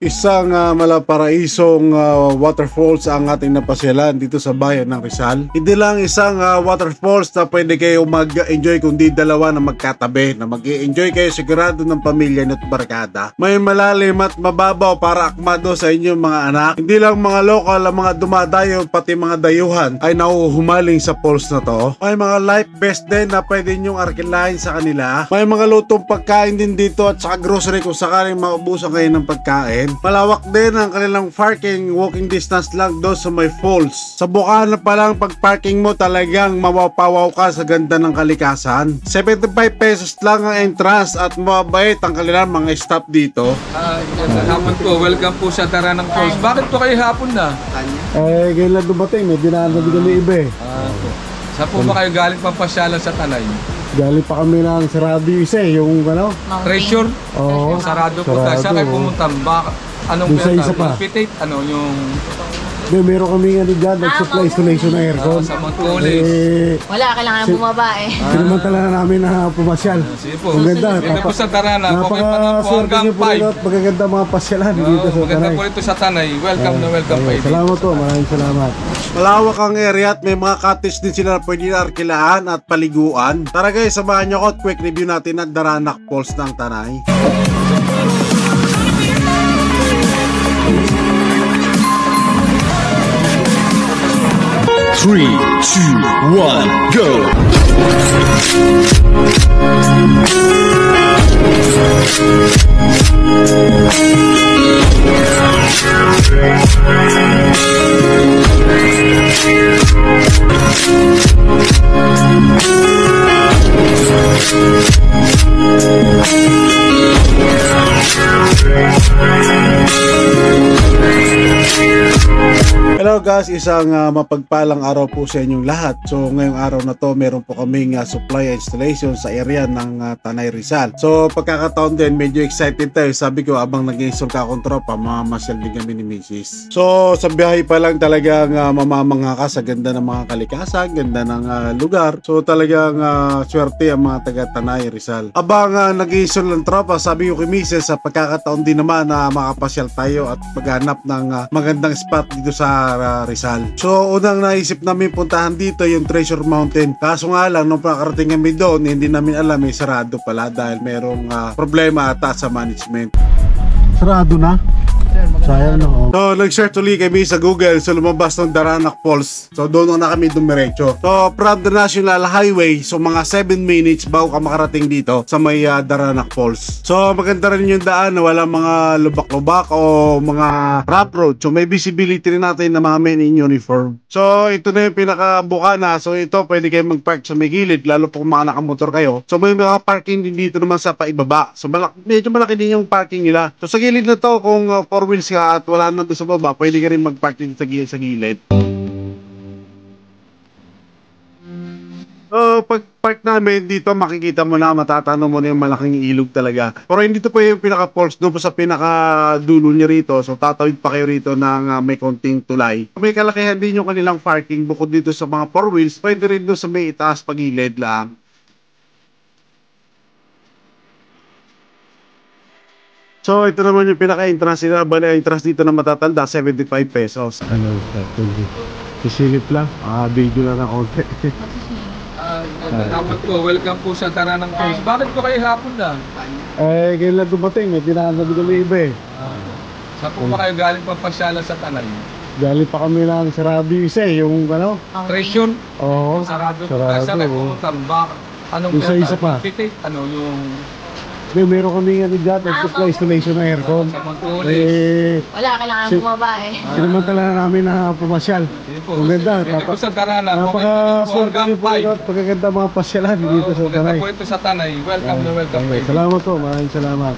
Isang malaparaisong waterfalls ang ating napasyalan dito sa bayan ng Rizal. Hindi lang isang waterfalls na pwede kayo mag-enjoy kundi dalawa na magkatabi, na mag-enjoy kayo sigurado ng pamilya at barkada. May malalim at mababaw para akmado sa inyong mga anak. Hindi lang mga lokal, ang mga dumadayo pati mga dayuhan ay nauhumaling sa falls na to. May mga life vest din na pwede nyong arkilahin sa kanila. May mga lutong pagkain din dito at saka grocery kung sakaling maubusan kayo ng pagkain. Malawak din ang kanilang parking, walking distance lang doon sa may falls. Sa Bukana pa lang pag parking mo talagang mawapawaw ka sa ganda ng kalikasan. 75 pesos lang ang entrance at mabait ang kanilang mga staff dito. Hapon po, welcome po sa Taranang Falls. Bakit po kayo hapon na? Ngayon lang dumating, may dinaan na kami iba eh. Saan po ba kayo galing pampasyalan sa Tanay? Galing pa kami ng sarado isa eh, yung ano? Treasure? Oo. Sarado po tayo. Saan kayo pumunta? Anong isa pa? Pitate? Ano yung... Meron kami nga dyan, nag-supply installation ng aircon. Sa mga college. Wala, kailangan bumaba eh. Sinamantala na namin na pumasyal. Sige po. Ang ganda. Dito po sa Taranang. Okay pa na po hanggang 5. Magaganda mga pasyalan dito sa Maganda Tanay. po ito sa Tanay. Welcome na welcome pa ito. Salamat po, maraming salamat. Malawak ang area at may mga cottage din sila na pwede na arkilaan at paliguan. Tara guys, samahan nyo ko at quick review natin ang Daranac Falls ng Tanay. 3, 2, 1, go! Hello guys, isang mapagpalang araw po sa inyong lahat. So ngayong araw na to meron po kaming supply installation sa area ng Tanay Rizal. So pagkakataon din medyo excited tayo. Sabi ko abang nag-install ka akong tropa, mamasyal din kami ni Mrs. So sa biyahe pa lang talagang mamamangha ka sa ganda ng mga kalikasan, ganda ng lugar. So talagang swerte ang mga taga Tanay Rizal. Abang nag-install ng tropa, sabi ko kay Mrs. sa pagkakataon din naman na makapasyal tayo at maghanap ng magandang spot dito sa Rizal. So unang naisip namin puntahan dito yung Treasure Mountain. Kaso nga lang nung nakarating kami doon, hindi namin alam may sarado pala dahil merong problema ata sa management. Sarado na? Sayang no. So nag-search ulit kami sa Google, so lumabas ng Daranac Falls. So doon na kami dumiretso. So from the National Highway, so mga 7 minutes bago ka makarating dito sa may Daranac Falls. So maganda rin yung daan na walang mga lubak-lubak o mga rough road. So may visibility rin natin na mga men in uniform. So ito na yung pinaka-Bukana. So ito pwede kayo mag-park sa may gilid, lalo po kung mga nakamotor kayo. So may mga parking din dito naman sa paibaba. So medyo malaki din yung parking nila. So sa gilid na to, kung 4 wheels ka at wala na doon sa baba, pwede ka rin mag-park din sa gilid. So, pag-park namin dito, makikita mo na, matatanong mo na yung malaking ilog talaga. Pero hindi to po yung pinaka-falls, doon po sa pinaka-dulo niya rito. So, tatawid pa kayo rito ng may konting tulay. May kalakihan din yung kanilang parking bukod dito sa mga 4 wheels. Pwede rin doon sa may itaas pagilid lang. So, ito naman yung pinaka-entrance nila. Bali, ang entrance dito na matatanda, 75 pesos. Ano, sisilip lang. Video lang na konti. Hapon po, welcome po sa Taranang Falls. Bakit po kayo hapon na? Ngayon lang dumating, may dinaan na kami iba eh. Saan po ba kayo galing pampasyalan sa Tanay? Galing pa kami ng sarado isa eh, yung ano? Treasure? Oo, Sarado po tayo. Saan kayo pumunta? Anong isa pa? Pitate? Ano yung... Meron kami nga dyan, nag-supply installation ng aircon. Sa mga college. Wala, kailangan bumaba eh. Sinamantala na namin na pumasyal. Ang ganda. Dito po sa Taranang. Napaka-swerte niyo po ito at pagkaganda mga pasyalan dito sa Tanay. Maganda po ito sa Tanay. Welcome na welcome. Salamat po, maraming salamat.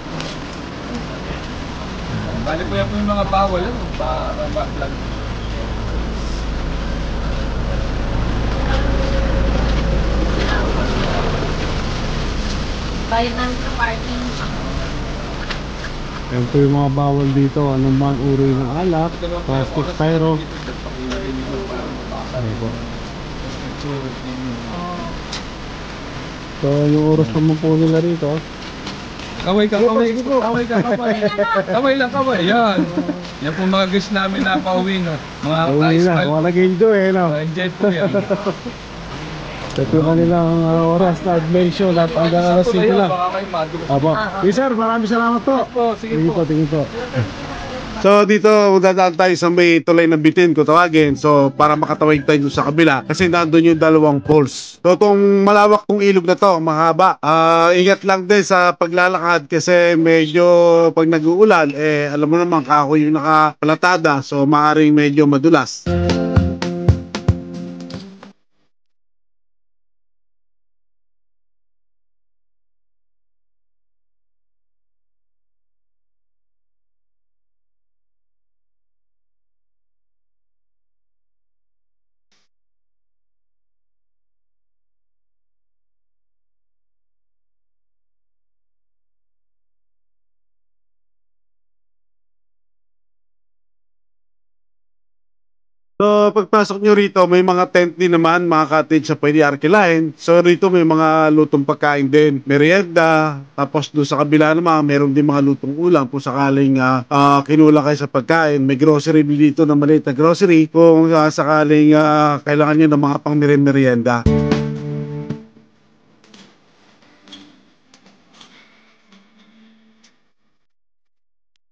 Bali po yan po yung mga bawal. Para ma-vlog. Bayad namin sa parking. Yan po yung mga bawal dito. Anong mga uri ng alak, plastic, pyro. Ano po. So yung oras naman po nila rito. Kaway ka, kaway. Kaway ka, kaway. Kaway lang, kaway. Yan. Yan po mga guests namin na pauwi na. Mga Uwi na, ka-smile. wala enjoy no? Enjoy po yan. Ito yung kanilang oras na adventure at hanggang alas 5 lang. Baka kayo madulas. Apo. Yes sir, maraming salamat po. Sige Tingin po. po, tingin po. So dito dadaan tayo sa may tulay ng Bitin kung tawagin. So para makatawid tayo dun sa kabila kasi nandun yung dalawang falls. So itong malawak kong ilog na to, mahaba. Ingat lang din sa paglalakad kasi medyo pag nag-uulan alam mo naman kahoy yung nakapalatada, so maaaring medyo madulas. So, pagpasok nyo rito, may mga tent din naman, mga cottage na pwede arkilahin. So, rito may mga lutong pagkain din, merienda. Tapos doon sa kabila naman, meron din mga lutong ulam kung sakaling kinula kayo sa pagkain. May grocery dito na maliit na grocery kung sakaling kailangan nyo ng mga pang merienda.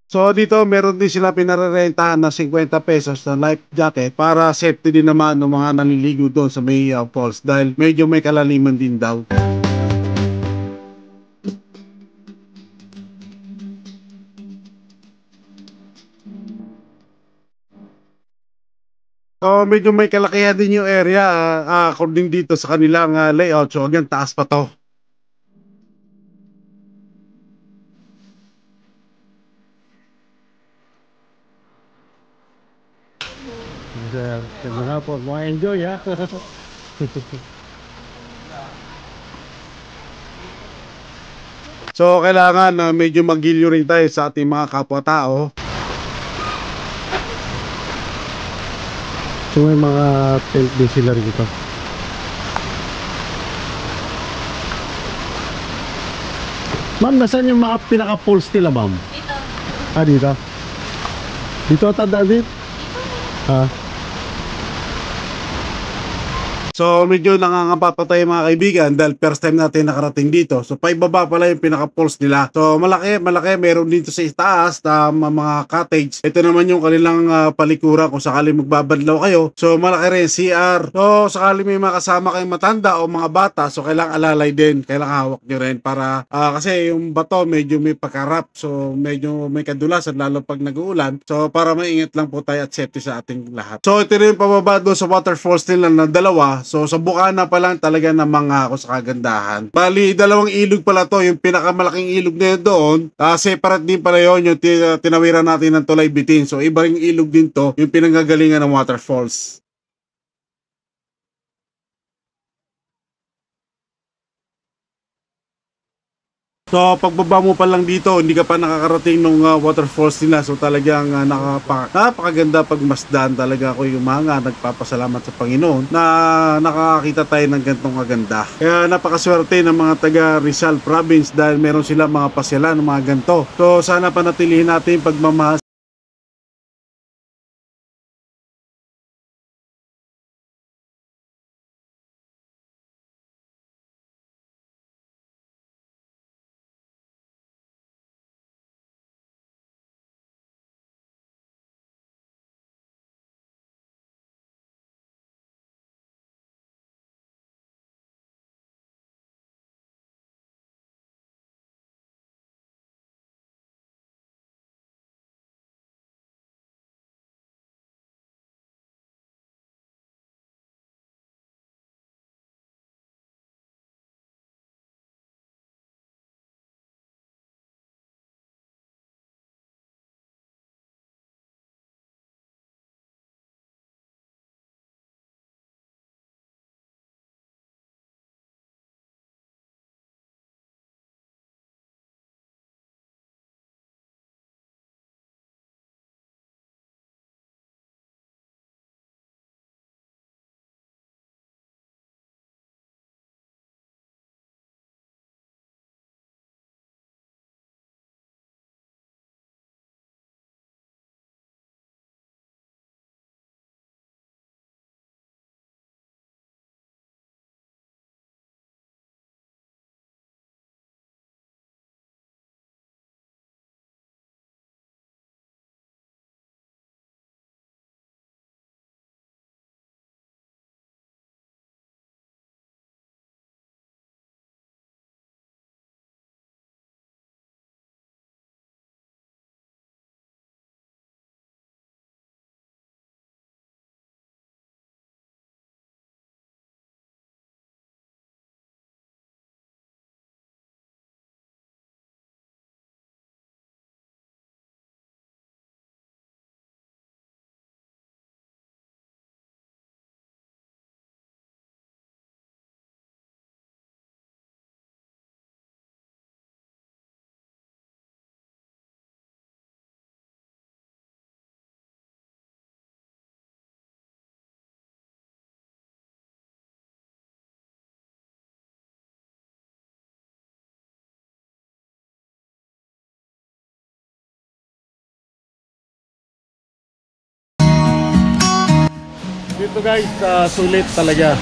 So dito meron din sila pinarerentahan na 50 pesos na life jacket para safety din naman ng mga naliligo doon sa may falls dahil medyo may kalaliman din daw. So medyo may kalakihan din yung area according dito sa kanilang layout. So hanggang taas pa to. Sir, ganda nga po. Mga enjoy ha. So kailangan medyo magilyo rin tayo sa ating mga kapwa-tao. So may mga tent din sila rito. Ma'am, nasaan yung mga pinaka-pools nila, ma'am? Dito. Ah, dito? Dito tanda din? Ah, So medyo nangangamba pa tayo mga kaibigan dahil first time natin nakarating dito. So paibaba pala yung pinaka-falls nila. So malaki, meron dito sa itaas na mga cottage. Ito naman yung kanilang palikuran kung sakali magbabadlaw kayo. So malaki rin CR. So sakali may makasama kayong matanda o mga bata, so kailangan alalay din. Kailangan hawak nyo rin para kasi yung bato medyo may pagkarap. So medyo may kadulasan lalo pag nag-uulan. So para maingat lang po tayo at safety sa ating lahat. So ito rin pababa doon sa waterfalls nila na dalawa. So sa bukana pa lang talaga namang ako sa kagandahan. Bali, dalawang ilog pala to. Yung pinakamalaking ilog na yun doon, separate din pala yun yung tinawiran natin ng Tulay Bitin. So iba ring ilog din to, yung pinanggagalingan ng waterfalls. So pagbaba mo pa lang dito, hindi ka pa nakakarating ng waterfalls nila. So talagang napakaganda pagmasdan. Talaga ako yung mga nagpapasalamat sa Panginoon na nakakita tayo ng gantong kaganda. Kaya napakaswerte ng mga taga Rizal Province dahil meron sila mga pasyalan ng mga ganto. So sana panatilihin natin pagmamahal Dito guys, sulit talaga.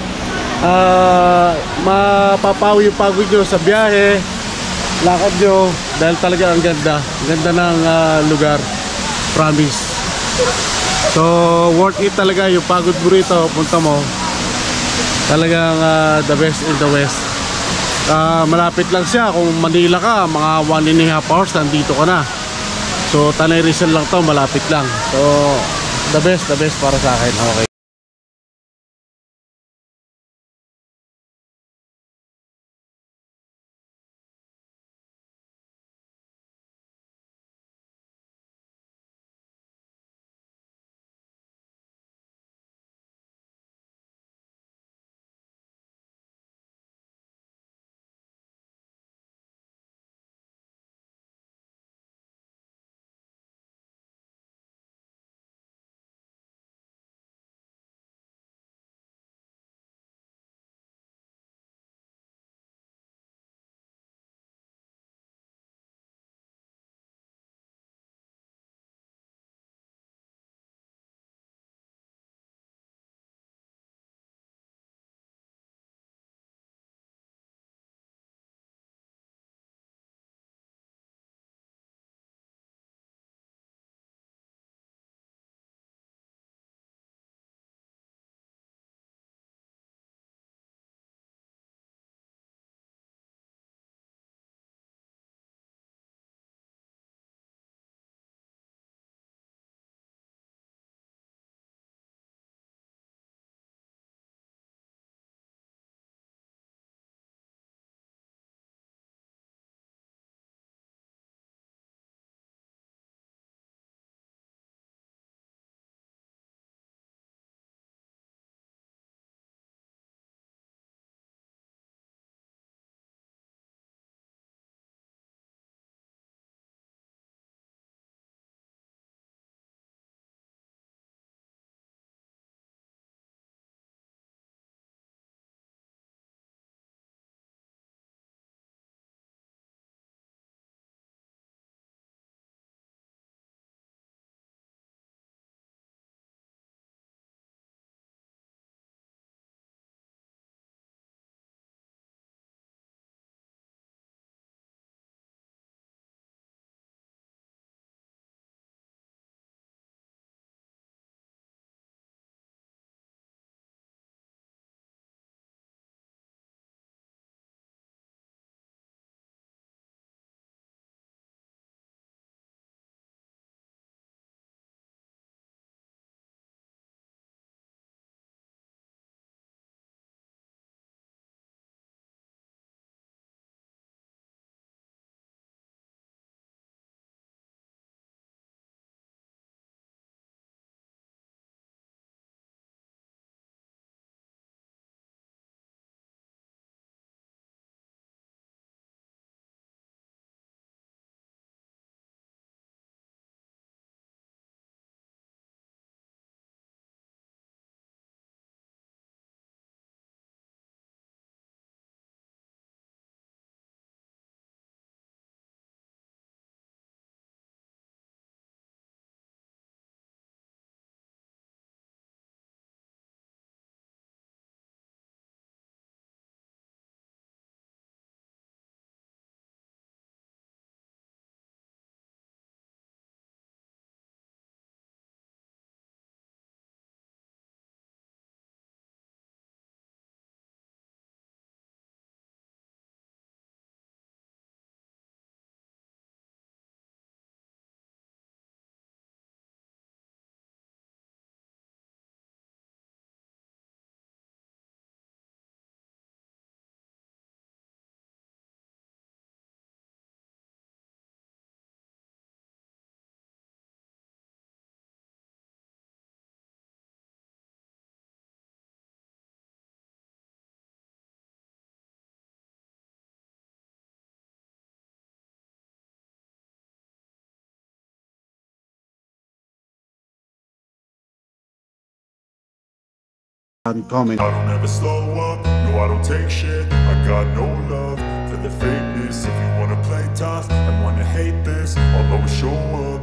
Mapapawi yung pagod nyo sa biyahe, lakad nyo, dahil talaga ang ganda. Ang ganda ng lugar. Promise. So, worth it talaga yung pagod mo rito, punta mo. Talagang the best in the West. Malapit lang siya. Kung Manila ka, mga 1.5 hours nandito ka na. So Tanay Rizal lang to, malapit lang. So the best para sa akin. Okay. Comment. I don't ever slow up, no I don't take shit. I got no love for the fakeness. If you wanna play tough and wanna hate this, I'll always show up.